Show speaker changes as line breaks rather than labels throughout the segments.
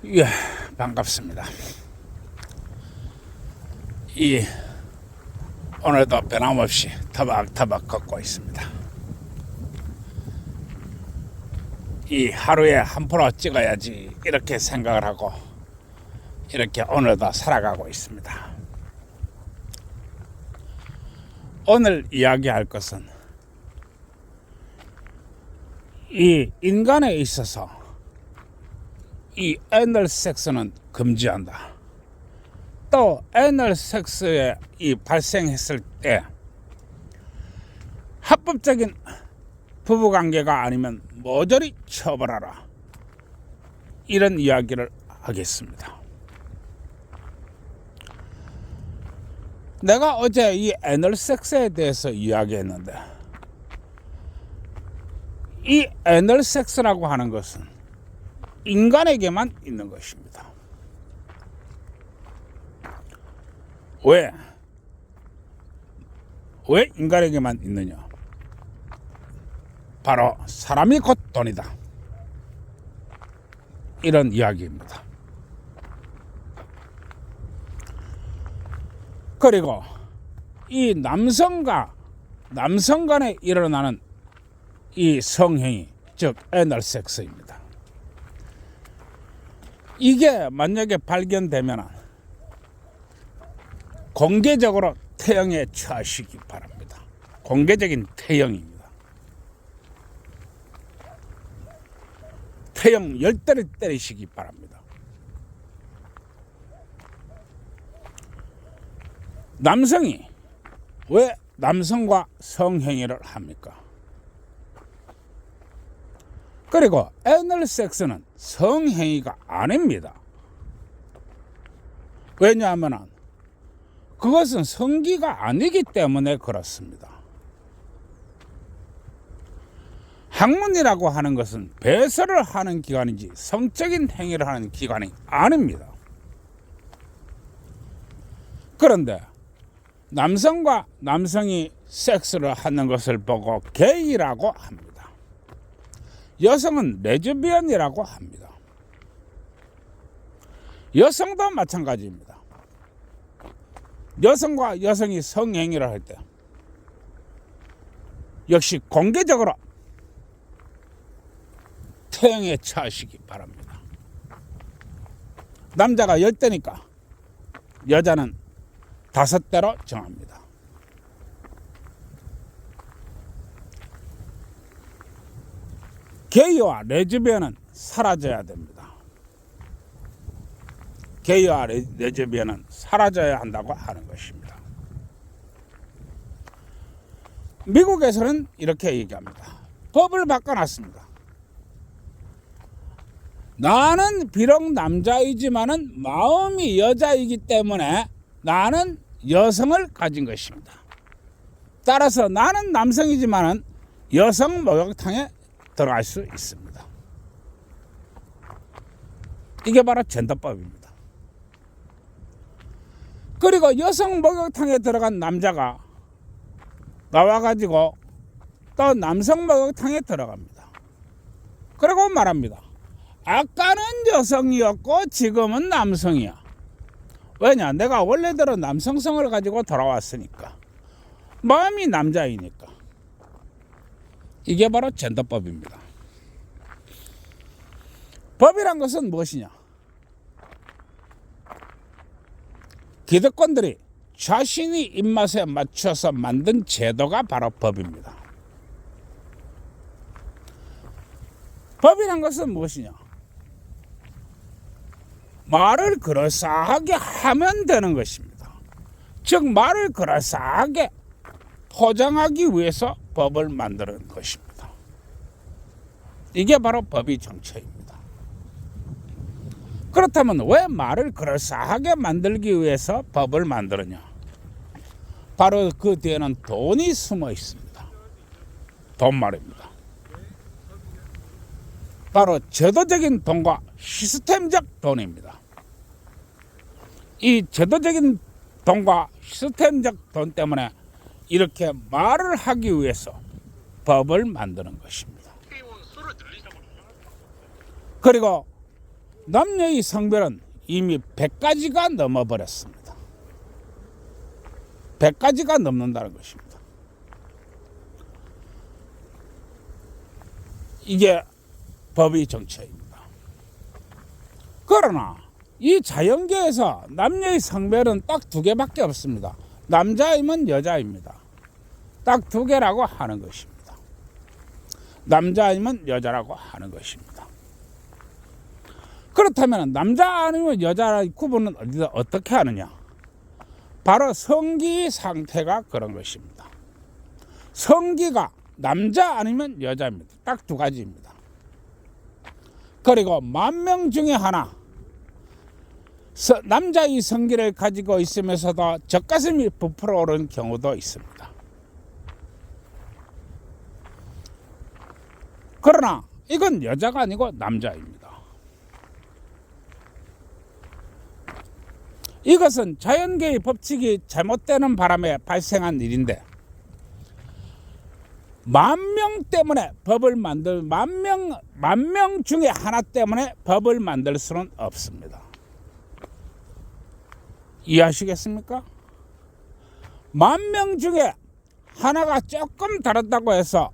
예, 반갑습니다. 오늘도 변함없이 터벅터벅 걷고 있습니다. 하루에 한 프로 찍어야지 이렇게 생각을 하고 이렇게 오늘도 살아가고 있습니다. 오늘 이야기할 것은 이 인간에 있어서 이 애널 섹스는 금지한다. 또 애널 섹스에 발생했을 때 합법적인 부부관계가 아니면 모조리 처벌하라. 이런 이야기를 하겠습니다. 내가 어제 이 애널 섹스에 대해서 이야기했는데 이 애널 섹스라고 하는 것은 인간에게만 있는 것입니다. 왜 인간에게만 있느냐? 바로 사람이 곧 돈이다. 이런 이야기입니다. 그리고 이 남성과 남성 간에 일어나는 이 성행위, 즉 애널 섹스입니다. 이게 만약에 발견되면 공개적으로 태형에 처하시기 바랍니다. 공개적인 태형입니다. 태형 10대를 때리시기 바랍니다. 남성이 왜 남성과 성행위를 합니까? 그리고 애널 섹스는 성행위가 아닙니다. 왜냐하면 그것은 성기가 아니기 때문에 그렇습니다. 항문이라고 하는 것은 배설을 하는 기관이지 성적인 행위를 하는 기관이 아닙니다. 그런데 남성과 남성이 섹스를 하는 것을 보고 게이라고 합니다. 여성은 레즈비언이라고 합니다. 여성도 마찬가지입니다. 여성과 여성이 성행위를 할 때 역시 공개적으로 태형에 처하시기 바랍니다. 남자가 10대니까 여자는 5대로 정합니다. 게이와 레즈비언은 사라져야 됩니다. 게이와 레즈비언은 사라져야 한다고 하는 것입니다. 미국에서는 이렇게 얘기합니다. 법을 바꿔놨습니다. 나는 비록 남자이지만은 마음이 여자이기 때문에 나는 여성을 가진 것입니다. 따라서 나는 남성이지만은 여성 목욕탕에 들어갈 수 있습니다. 이게 바로 젠더법입니다. 그리고 여성 목욕탕에 들어간 남자가 나와가지고 또 남성 목욕탕에 들어갑니다. 그리고 말합니다. 아까는 여성이었고 지금은 남성이야. 왜냐? 내가 원래대로 남성성을 가지고 돌아왔으니까. 마음이 남자이니까. 이게 바로 젠더법입니다. 법이란 것은 무엇이냐? 기득권들이 자신이 입맛에 맞춰서 만든 제도가 바로 법입니다. 법이란 것은 무엇이냐? 말을 그럴싸하게 하면 되는 것입니다. 즉 말을 그럴싸하게 포장하기 위해서 법을 만드는 것입니다. 이게 바로 법의 정체입니다. 그렇다면 왜 말을 그럴싸하게 만들기 위해서 법을 만드느냐? 바로 그 뒤에는 돈이 숨어 있습니다. 돈 말입니다. 바로 제도적인 돈과 시스템적 돈입니다. 이 제도적인 돈과 시스템적 돈 때문에 이렇게 말을 하기 위해서 법을 만드는 것입니다. 그리고 남녀의 성별은 이미 100가지가 넘어버렸습니다. 100가지가 넘는다는 것입니다. 이게 법의 정체입니다. 그러나 이 자연계에서 남녀의 성별은 딱 두 개밖에 없습니다. 남자이면 여자입니다. 딱 두 개라고 하는 것입니다. 남자이면 여자라고 하는 것입니다. 그렇다면 남자 아니면 여자의 구분은 어떻게 하느냐? 바로 성기 상태가 그런 것입니다. 성기가 남자 아니면 여자입니다. 딱 두 가지입니다. 그리고 10,000명 중에 하나, 남자의 성기를 가지고 있으면서도 젖가슴이 부풀어 오르는 경우도 있습니다. 그러나 이건 여자가 아니고 남자입니다. 이것은 자연계의 법칙이 잘못되는 바람에 발생한 일인데, 10,000명 때문에 법을 만들, 10,000명 중에 하나 때문에 법을 만들 수는 없습니다. 이해하시겠습니까? 10,000명 중에 하나가 조금 다르다고 해서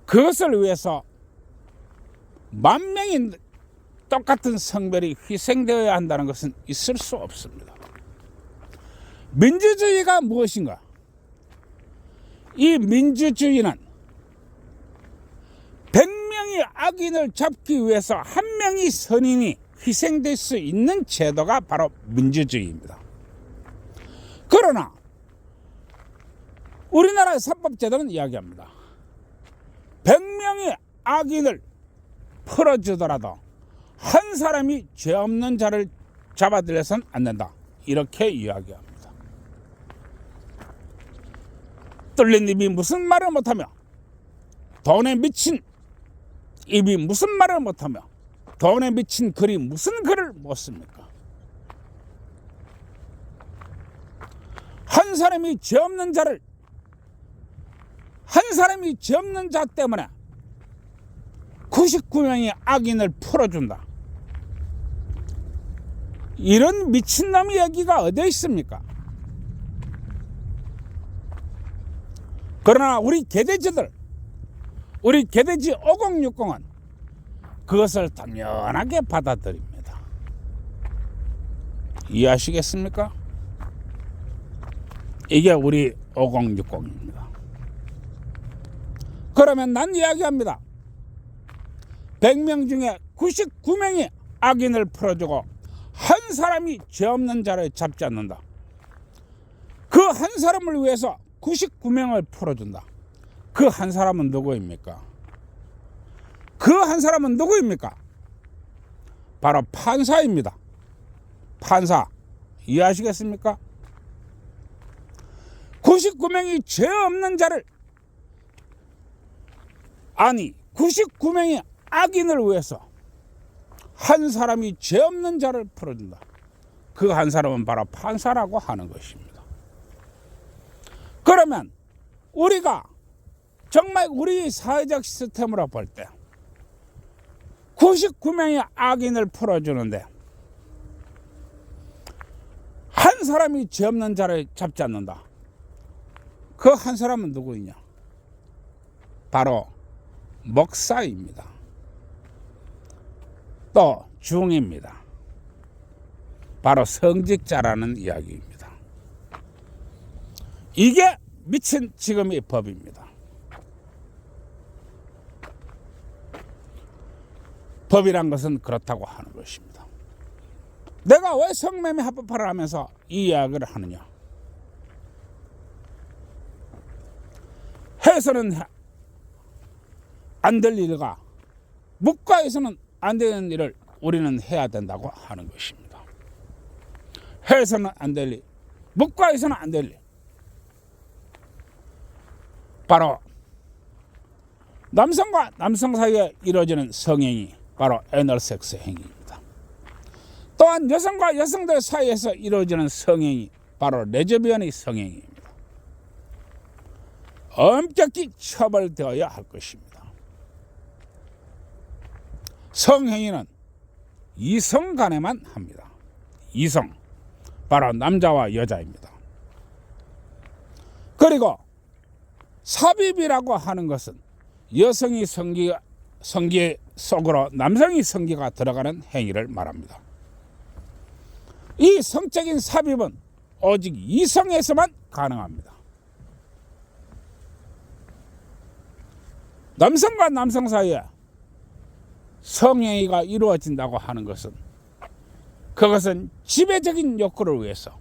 그것을 위해서 10,000명이 똑같은 성별이 희생되어야 한다는 것은 있을 수 없습니다. 민주주의가 무엇인가? 이 민주주의는 100명의 악인을 잡기 위해서 1명의 선인이 희생될 수 있는 제도가 바로 민주주의입니다. 그러나 우리나라의 사법제도는 이야기합니다. 100명의 악인을 풀어주더라도 한 사람이 죄 없는 자를 잡아들여서는 안 된다. 이렇게 이야기합니다. 뚫린 입이 무슨 말을 못하며, 돈에 미친 입이 무슨 말을 못하며, 돈에 미친 글이 무슨 글을 못 씁니까? 한 사람이 죄 없는 자를, 한 사람이 죄 없는 자 때문에 99명의 악인을 풀어준다. 이런 미친놈의 얘기가 어디 있습니까? 그러나 우리 개돼지들, 우리 개돼지 5060은 그것을 당연하게 받아들입니다. 이해하시겠습니까? 이게 우리 5060입니다. 그러면 난 이야기합니다. 100명 중에 99명이 악인을 풀어주고 한 사람이 죄 없는 자를 잡지 않는다. 그 한 사람을 위해서 99명을 풀어준다. 그 한 사람은 누구입니까? 그 한 사람은 누구입니까? 바로 판사입니다. 판사. 이해하시겠습니까? 99명이 죄 없는 자를, 아니 99명의 악인을 위해서 한 사람이 죄 없는 자를 풀어준다. 그 한 사람은 바로 판사라고 하는 것입니다. 그러면 우리가 정말 우리 사회적 시스템으로 볼 때 99명의 악인을 풀어주는데 한 사람이 죄 없는 자를 잡지 않는다. 그 한 사람은 누구이냐? 바로 목사입니다. 또 중입니다. 바로 성직자라는 이야기입니다. 이게 미친 지금의 법입니다. 법이란 것은 그렇다고 하는 것입니다. 내가 왜 성매매 합법화를 하면서 이 이야기를 하느냐? 해서는 안 될 일과 묵과에서는 안 되는 일을 우리는 해야 된다고 하는 것입니다. 해서는 안 될 일, 묵과에서는 안 될 일. 바로 남성과 남성 사이에 이루어지는 성행위, 바로 애널섹스 행위입니다. 또한 여성과 여성들 사이에서 이루어지는 성행위, 바로 레즈비언의 성행위입니다. 엄격히 처벌되어야 할 것입니다. 성행위는 이성 간에만 합니다. 이성, 바로 남자와 여자입니다. 그리고 삽입이라고 하는 것은 여성이 성기 속으로 남성이 성기가 들어가는 행위를 말합니다. 이 성적인 삽입은 오직 이성에서만 가능합니다. 남성과 남성 사이에 성행위가 이루어진다고 하는 것은 그것은 지배적인 욕구를 위해서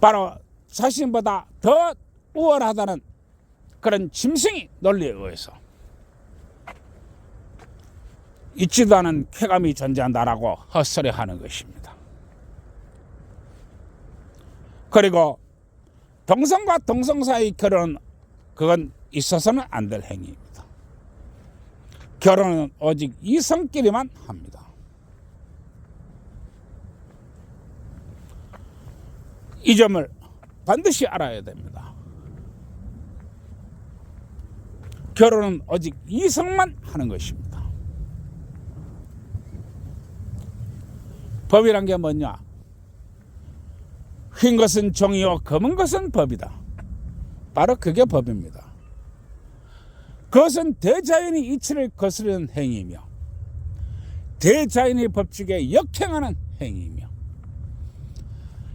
바로 자신보다 더 우월하다는 그런 짐승의 논리에 의해서 있지도 않은 쾌감이 존재한다라고 헛소리하는 것입니다. 그리고 동성과 동성 사이 결혼, 그건 있어서는 안 될 행위입니다. 결혼은 오직 이성끼리만 합니다. 이 점을 반드시 알아야 됩니다. 결혼은 오직 이성만 하는 것입니다. 법이란 게 뭐냐? 흰 것은 종이요 검은 것은 법이다. 바로 그게 법입니다. 그것은 대자연의 이치를 거스르는 행위이며 대자연의 법칙에 역행하는 행위이며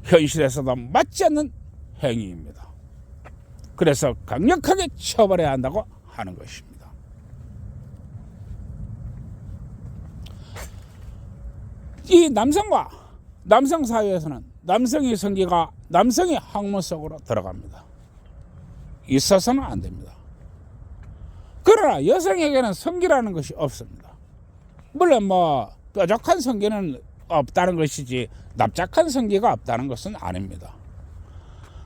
현실에서도 맞지 않는 행위입니다. 그래서 강력하게 처벌해야 한다고 하는 것입니다. 이 남성과 남성 사이에서는 남성의 성기가 남성의 학문 속으로 들어갑니다. 있어서는 안 됩니다. 그러나 여성에게는 성기라는 것이 없습니다. 물론 뾰족한 성기는 없다는 것이지 납작한 성기가 없다는 것은 아닙니다.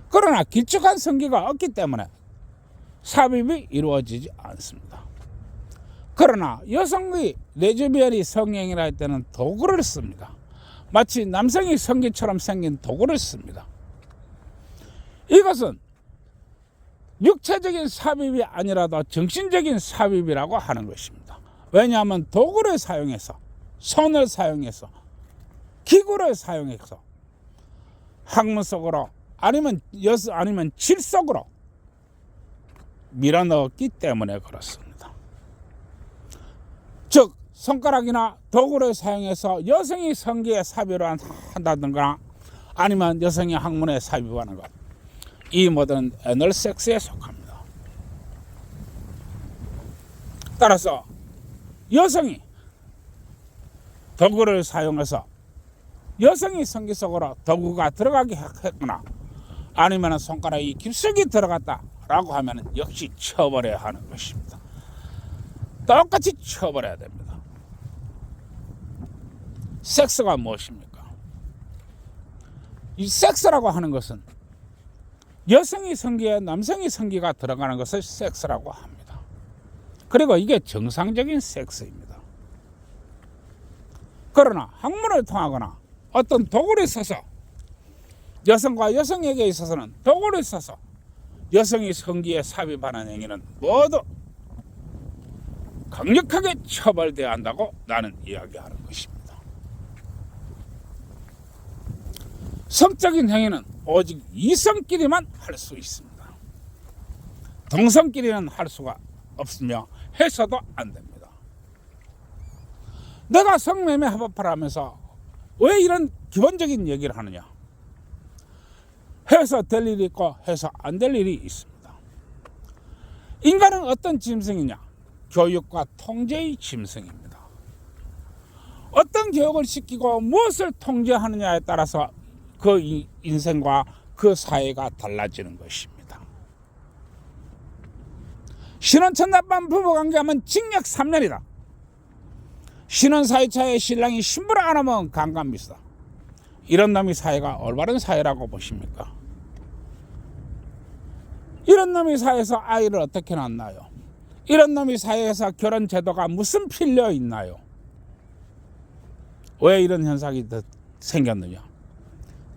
그러나 길쭉한 성기가 없기 때문에 삽입이 이루어지지 않습니다. 그러나 여성의 레즈비언이 성행위를 할 때는 도구를 씁니다. 마치 남성의 성기처럼 생긴 도구를 씁니다. 이것은 육체적인 삽입이 아니라도 정신적인 삽입이라고 하는 것입니다. 왜냐하면 도구를 사용해서, 손을 사용해서, 기구를 사용해서 학문 속으로 아니면 질 속으로 밀어넣었기 때문에 그렇습니다. 즉 손가락이나 도구를 사용해서 여성이 성기에 삽입을 한다든가 아니면 여성이 학문에 삽입하는 것, 이 모든 애널 섹스에 속합니다. 따라서 여성이 도구를 사용해서 여성이 성기 속으로 도구가 들어가게 했거나 아니면 손가락이 깊숙이 들어갔다라고 하면 역시 처벌해야 하는 것입니다. 똑같이 처벌해야 됩니다. 섹스가 무엇입니까? 이 섹스라고 하는 것은 여성의 성기에 남성의 성기가 들어가는 것을 섹스라고 합니다. 그리고 이게 정상적인 섹스입니다. 그러나 학문을 통하거나 어떤 도구를 써서 여성과 여성에게 있어서는 도구를 써서 여성의 성기에 삽입하는 행위는 모두 강력하게 처벌돼야 한다고 나는 이야기하는 것입니다. 성적인 행위는 오직 이성끼리만 할 수 있습니다. 동성끼리는 할 수가 없으며 해서도 안 됩니다. 내가 성매매 합법화를 하면서 왜 이런 기본적인 얘기를 하느냐? 해서 될 일이 있고 해서 안 될 일이 있습니다. 인간은 어떤 짐승이냐? 교육과 통제의 짐승입니다. 어떤 교육을 시키고 무엇을 통제하느냐에 따라서 그 인생과 그 사회가 달라지는 것입니다. 신혼 첫날밤 부부관계하면 징역 3년이다. 신혼 사회차에 신랑이 신부를 안 하면 강간미수다. 이런 놈이 사회가 올바른 사회라고 보십니까? 이런 놈이 사회에서 아이를 어떻게 낳나요? 이런 놈이 사회에서 결혼 제도가 무슨 필요 있나요? 왜 이런 현상이 생겼느냐?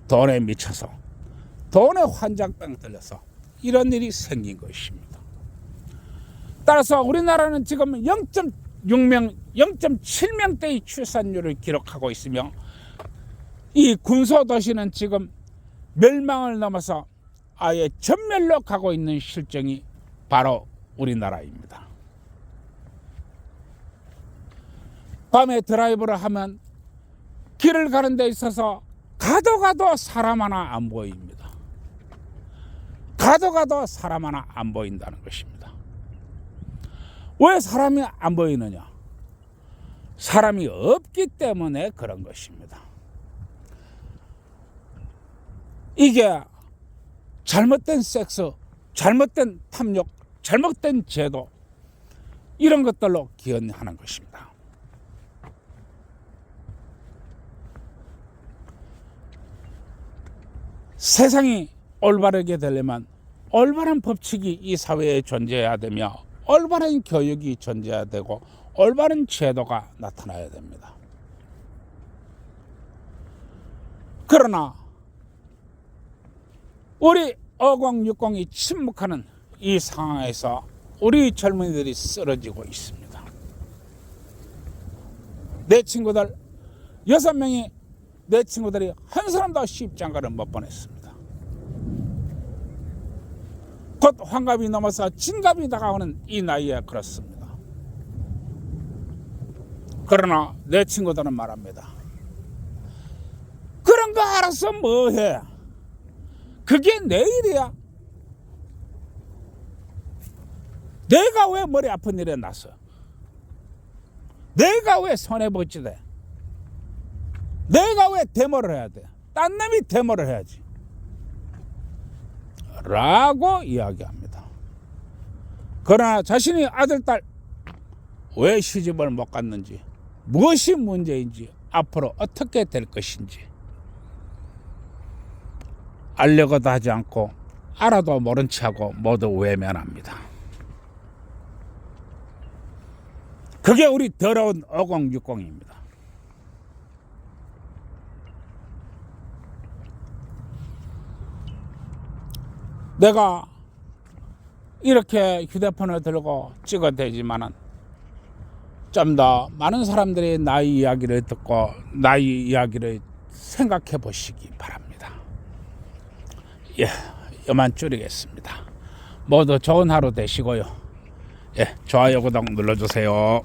돈에 미쳐서, 돈에 환장병 들려서 이런 일이 생긴 것입니다. 따라서 우리나라는 지금 6명, 0.7명대의 출산율을 기록하고 있으며 이 군소도시는 지금 멸망을 넘어서 아예 전멸로 가고 있는 실정이 바로 우리나라입니다. 밤에 드라이브를 하면 길을 가는 데 있어서 가도 사람 하나 안 보입니다. 가도 사람 하나 안 보인다는 것입니다. 왜 사람이 안 보이느냐? 사람이 없기 때문에 그런 것입니다. 이게 잘못된 섹스, 잘못된 탐욕, 잘못된 제도 이런 것들로 기원하는 것입니다. 세상이 올바르게 되려면 올바른 법칙이 이 사회에 존재해야 되며 올바른 교육이 존재해야 되고 올바른 제도가 나타나야 됩니다. 그러나 우리 5060이 침묵하는 이 상황에서 우리 젊은이들이 쓰러지고 있습니다. 내 친구들 6명이 내 친구들이 한 사람도 시집장가를 못 보냈습니다. 곧 환갑이 넘어서 진갑이 다가오는 이 나이에 그렇습니다. 그러나 내 친구들은 말합니다. 그런 거 알아서 뭐해? 그게 내 일이야. 내가 왜 머리 아픈 일에 났어? 내가 왜 손해보지대? 내가 왜 데모를 해야 돼? 딴 놈이 데모를 해야지 라고 이야기합니다. 그러나 자신이 아들, 딸 왜 시집을 못 갔는지, 무엇이 문제인지, 앞으로 어떻게 될 것인지 알려고도 하지 않고 알아도 모른 체하고 모두 외면합니다. 그게 우리 더러운 5060입니다. 내가 이렇게 휴대폰을 들고 찍어대지만은 좀 더 많은 사람들이 나의 이야기를 듣고 나의 이야기를 생각해 보시기 바랍니다. 예, 이만 줄이겠습니다. 모두 좋은 하루 되시고요. 예, 좋아요, 구독 눌러주세요.